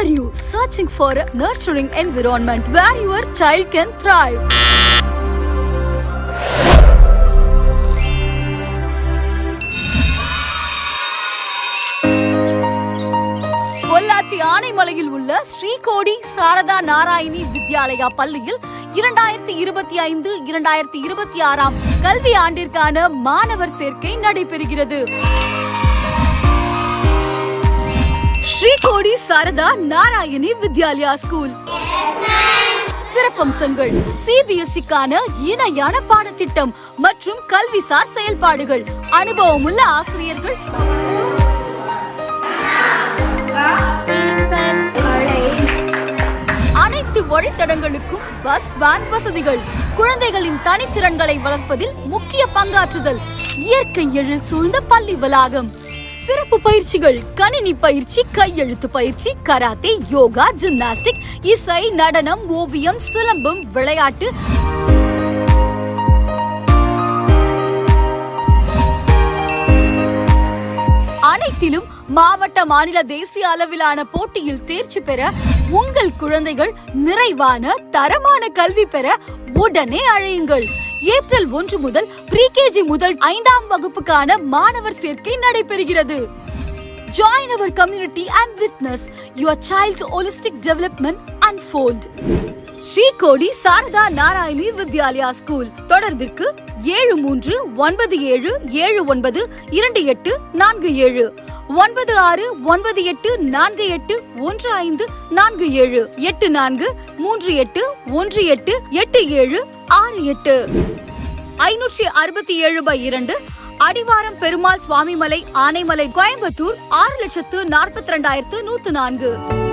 Are you searching for a nurturing environment where your child can thrive? Pollachi ஆனைமலையில் உள்ள ஸ்ரீகோடி சாரதா நாராயணி வித்யாலயா பள்ளியில் 2025-2026 கல்வி ஆண்டிற்கான மாணவர் சேர்க்கை நடைபெறுகிறது. ஸ்ரீகோடி சாரதா நாராயணி வித்யாலயா ஸ்கூல். சிறப்பம்சங்கள்: CBSE-க்கான இணையான பாடத்திட்டம் மற்றும் கல்விசார் செயல்பாடுகள், அனுபவமுள்ள ஆசிரியர்கள், அனைத்து வழித்தடங்களுக்கும் பஸ் வேன் வசதிகள், குழந்தைகளின் தனித்திறன்களை வளர்ப்பதில் முக்கிய பங்காற்றுதல், இயற்கை எழில் சூழ்ந்த பள்ளி வளாகம், சிறப்பு பயிற்சிகள், கணினி பயிற்சி, கையெழுத்து பயிற்சி, கராத்தே, யோகா, ஜிம்னாஸ்டிக், இசை, நடனம், ஓவியம், சிலம்பம், விளையாட்டு, அனைத்திலும் மாவட்ட, மாநில, தேசிய அளவிலான போட்டியில் தேர்ச்சி பெற உங்கள் குழந்தைகள் நிறைவான தரமான கல்வி பெற உடனே அழையுங்கள். ஏப்ரல் 1 முதல் pre-KG முதல் 5ஆம் வகுப்புக்கான மாணவர் சேர்க்கை நடைபெறுகிறது. Join our community and witness your child's holistic development unfold. Srikodi Sarada Narayani Vidyalaya school. தொடர்பிற்கு 7394792847 9698481547 8438188768 567/2 அடிவாரம் பெருமாள் சுவாமிமலை, ஆனைமலை, கோயம்புத்தூர் 6,42,104.